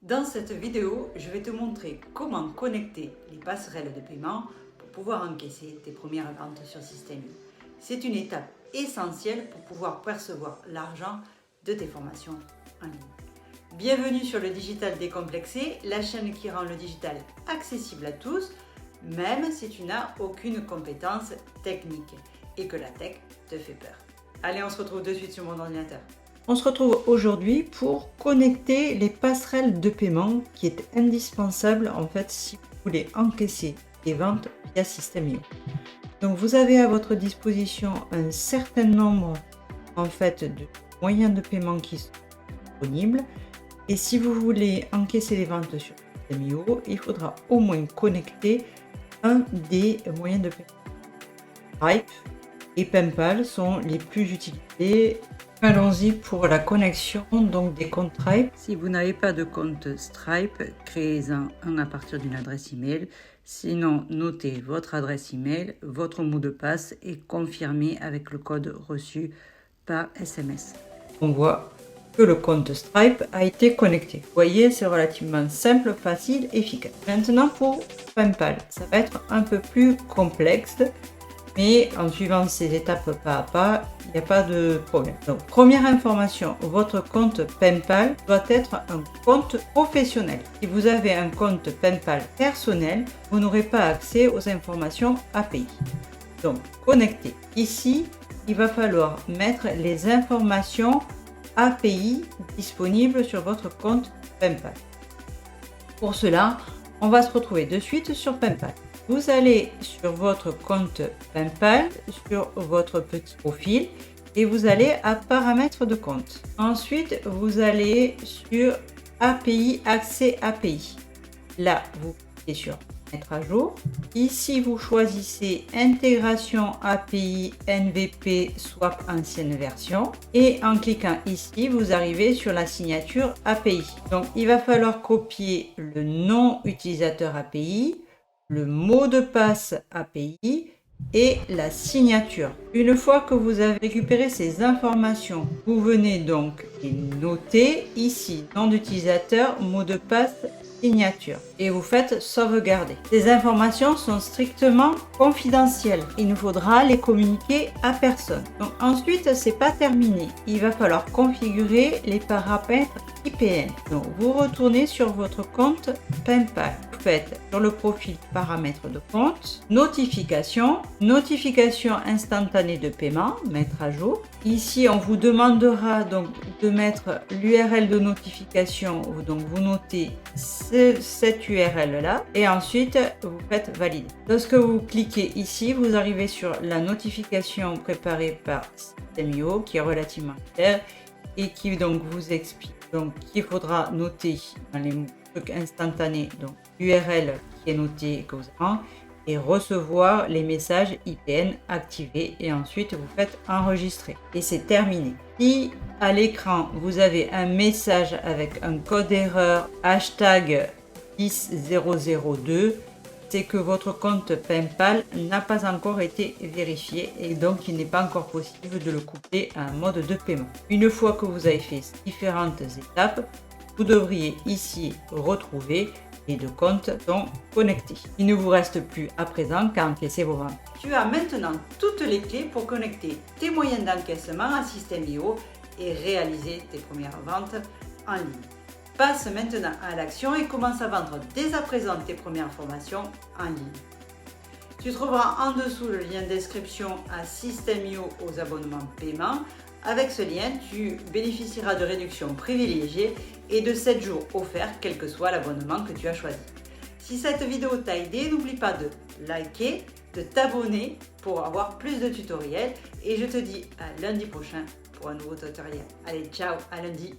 Dans cette vidéo, je vais te montrer comment connecter les passerelles de paiement pour pouvoir encaisser tes premières ventes sur Système U. C'est une étape essentielle pour pouvoir percevoir l'argent de tes formations en ligne. Bienvenue sur le Digital Décomplexé, la chaîne qui rend le digital accessible à tous, même si tu n'as aucune compétence technique et que la tech te fait peur. Allez, on se retrouve de suite sur mon ordinateur. On se retrouve aujourd'hui pour connecter les passerelles de paiement qui est indispensable en fait si vous voulez encaisser des ventes via Système U. Donc vous avez à votre disposition un certain nombre en fait de moyens de paiement qui sont disponibles et si vous voulez encaisser les ventes sur Système U, il faudra au moins connecter un des moyens de paiement. Stripe et PayPal sont les plus utilisés. Allons-y pour la connexion donc des comptes Stripe. Si vous n'avez pas de compte Stripe, créez-en un à partir d'une adresse email. Sinon, notez votre adresse email, votre mot de passe et confirmez avec le code reçu par SMS. On voit que le compte Stripe a été connecté. Vous voyez, c'est relativement simple, facile, efficace. Maintenant pour PayPal, ça va être un peu plus complexe. Mais en suivant ces étapes pas à pas, il n'y a pas de problème. Donc, première information, votre compte PayPal doit être un compte professionnel. Si vous avez un compte PayPal personnel, vous n'aurez pas accès aux informations API. Donc, connectez. Ici, il va falloir mettre les informations API disponibles sur votre compte PayPal. Pour cela, on va se retrouver de suite sur PayPal. Vous allez sur votre compte PayPal, sur votre petit profil et vous allez à paramètres de compte. Ensuite, vous allez sur API, accès API. Là, vous cliquez sur mettre à jour. Ici, vous choisissez intégration API NVP swap ancienne version et en cliquant ici, vous arrivez sur la signature API. Donc, il va falloir copier le nom utilisateur API, le mot de passe API et la signature. Une fois que vous avez récupéré ces informations, vous venez donc les noter ici, nom d'utilisateur, mot de passe, signature et vous faites sauvegarder. Ces informations sont strictement confidentielles. Il ne faudra les communiquer à personne. Donc ensuite, c'est pas terminé. Il va falloir configurer les paramètres IPN. Donc vous retournez sur votre compte PayPal. Vous faites sur le profil paramètres de compte, notification instantanée de paiement, mettre à jour. Ici, on vous demandera donc de mettre l'URL de notification. Donc vous notez cette URL là et ensuite vous faites valider. Lorsque vous cliquez ici, vous arrivez sur la notification préparée par Système U qui est relativement claire et qui donc vous explique donc qu'il faudra noter dans les trucs instantanés donc l'URL qui est notée que vous avez et recevoir les messages IPN activés et ensuite vous faites enregistrer et c'est terminé. Si à l'écran vous avez un message avec un code erreur hashtag 10002, c'est que votre compte PayPal n'a pas encore été vérifié et donc il n'est pas encore possible de le coupler à un mode de paiement. Une fois que vous avez fait ces différentes étapes, vous devriez ici retrouver les deux comptes sont connectés. Il ne vous reste plus à présent qu'à encaisser vos ventes. Tu as maintenant toutes les clés pour connecter tes moyens d'encaissement à Système U et réaliser tes premières ventes en ligne. Passe maintenant à l'action et commence à vendre dès à présent tes premières formations en ligne. Tu trouveras en dessous le lien de description à Système U aux abonnements paiement. Avec ce lien, tu bénéficieras de réductions privilégiées et de 7 jours offerts, quel que soit l'abonnement que tu as choisi. Si cette vidéo t'a aidé, n'oublie pas de liker, de t'abonner pour avoir plus de tutoriels et je te dis à lundi prochain pour un nouveau tutoriel. Allez, ciao, à lundi!